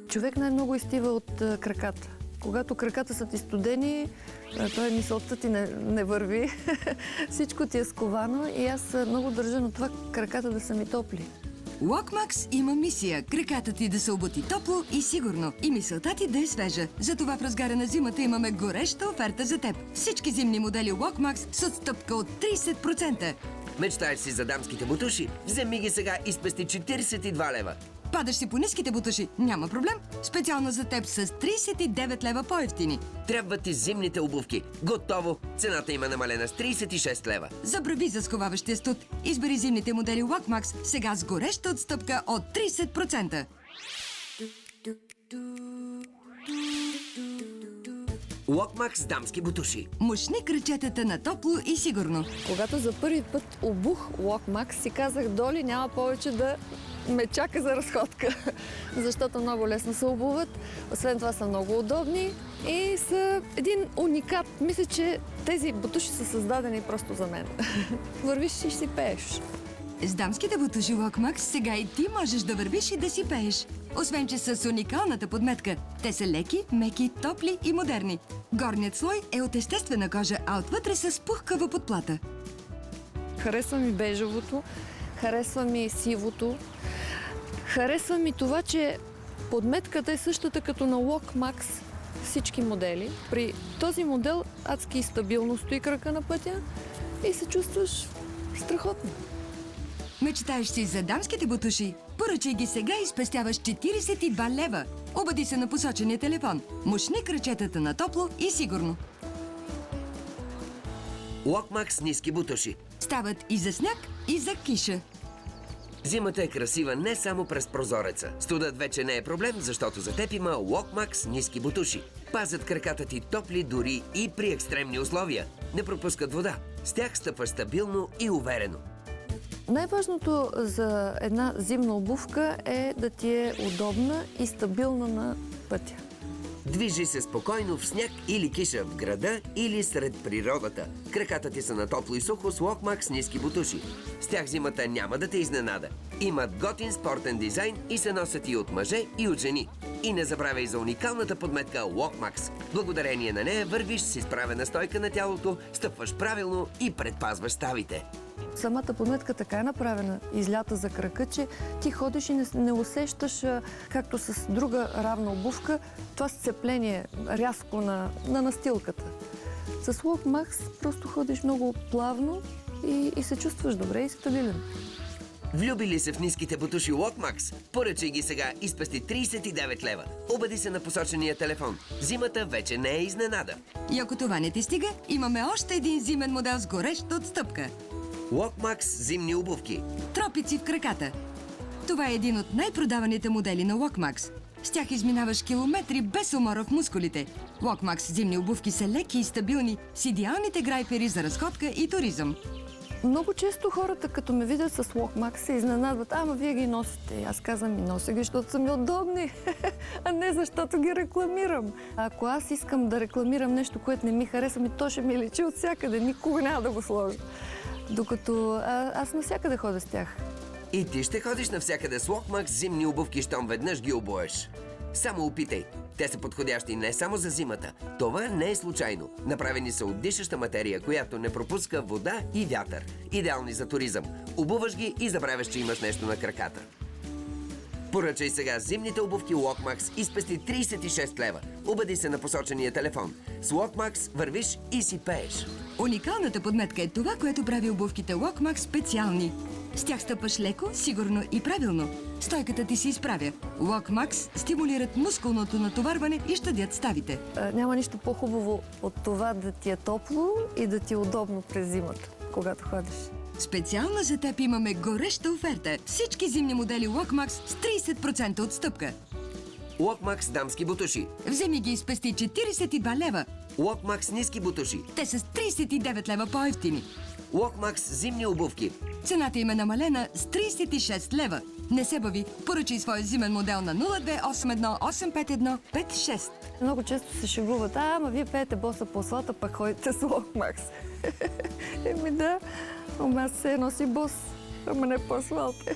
Човек най-много изстива от краката. Когато краката са ти студени, той мисълта ти не върви. Всичко ти е сковано и аз много държа на това краката да са ми топли. Walkmax има мисия краката ти да се обути топло и сигурно и мисълта ти да е свежа. Затова в разгара на зимата имаме гореща оферта за теб. Всички зимни модели Walkmax с отстъпка от 30%. Мечтаеш си за дамските бутуши? Вземи ги сега и спести 42 лева. Падаш си по ниските бутуши? Няма проблем. Специално за теб с 39 лева по-евтини. Трябват ти зимните обувки. Готово! Цената има намалена с 36 лева. Забрави за сковаващия студ. Избери зимните модели Walkmax сега с гореща отстъпка от 30%. Walkmax дамски бутуши. Мушни крачетата на топло и сигурно. Когато за първи път обух Walkmax, си казах, Доли няма повече да ме чака за разходка, защото много лесно се обуват. Освен това са много удобни и са един уникат. Мисля, че тези бутуши са създадени просто за мен. Вървиш и си пееш. С дамските бутуши Walkmax сега и ти можеш да вървиш и да си пееш. Освен, че с уникалната подметка. Те са леки, меки, топли и модерни. Горният слой е от естествена кожа, а отвътре с пухкава подплата. Харесва ми бежевото, харесва ми сивото. Харесва ми това, че подметката е същата като на Walkmax всички модели. При този модел адски стабилно стои крака на пътя и се чувстваш страхотно. Мечтаеш си за дамските бутуши? Поръчай ги сега и спестяваш 42 лева. Обади се на посочения телефон. Мушни крачетата на топло и сигурно. Walkmax ниски бутуши. Стават и за сняг, и за киша. Зимата е красива не само през прозореца. Студът вече не е проблем, защото за теб има Walkmax ниски бутуши. Пазят краката ти топли дори и при екстремни условия. Не пропускат вода. С тях стъпваш стабилно и уверено. Най-важното за една зимна обувка е да ти е удобна и стабилна на пътя. Движи се спокойно в сняг или киша, в града или сред природата. Краката ти са на топло и сухо с Walkmax ниски бутуши. С тях зимата няма да те изненада. Имат готин спортен дизайн и се носят и от мъже, и от жени. И не забравяй за уникалната подметка Walkmax. Благодарение на нея вървиш с изправена стойка на тялото, стъпваш правилно и предпазваш ставите. Самата подметка така е направена, излята за крака, че ти ходиш и не усещаш, както с друга равна обувка, това сцепление рязко на настилката. С Walkmax просто ходиш много плавно и се чувстваш добре и стабилен. Влюби ли се в ниските бутуши Walkmax? Поръчай ги сега и спести 39 лева. Обади се на посочения телефон. Зимата вече не е изненада. И ако това не ти стига, имаме още един зимен модел с гореща отстъпка. Walkmax зимни обувки. Тропици в краката. Това е един от най-продаваните модели на Walkmax. С тях изминаваш километри без умора в мускулите. Walkmax зимни обувки са леки и стабилни, с идеалните грайпери за разходка и туризъм. Много често хората, като ме видят с Walkmax, се изненадват. Ама вие ги носите. Аз казвам, нося ги, защото са ми удобни, а не защото ги рекламирам. Ако аз искам да рекламирам нещо, което не ми харесва, то ще ми личи от всякъде. Никога няма да го сложа. Докато аз навсякъде ходя с тях. И ти ще ходиш навсякъде с Walkmax зимни обувки, щом веднъж ги обуеш. Само опитай. Те са подходящи не само за зимата. Това не е случайно. Направени са от дишаща материя, която не пропуска вода и вятър. Идеални за туризъм. Обуваш ги и забравяш, че имаш нещо на краката. Поръчай сега зимните обувки Walkmax и спести 36 лева. Обади се на посочения телефон. С Walkmax вървиш и си пееш. Уникалната подметка е това, което прави обувките Walkmax специални. С тях стъпаш леко, сигурно и правилно. Стойката ти се изправя. Walkmax стимулират мускулното натоварване и щадят ставите. Няма нищо по-хубаво от това да ти е топло и да ти е удобно през зимата, когато ходиш. Специално за теб имаме гореща оферта. Всички зимни модели Walkmax с 30% отстъпка. Walkmax дамски бутуши. Вземи ги и спести 42 лева. Walkmax ниски бутуши. Те са с 39 лева по-евтини. Walkmax зимни обувки. Цената им е намалена с 36 лева. Не се бави, поръчай своя зимен модел на 0281 851 56. Много често се шегуват, ама вие пеете боса по асфалта, пък ходите с Walkmax. Еми да, ама аз се носи бос, ама не по асфалта.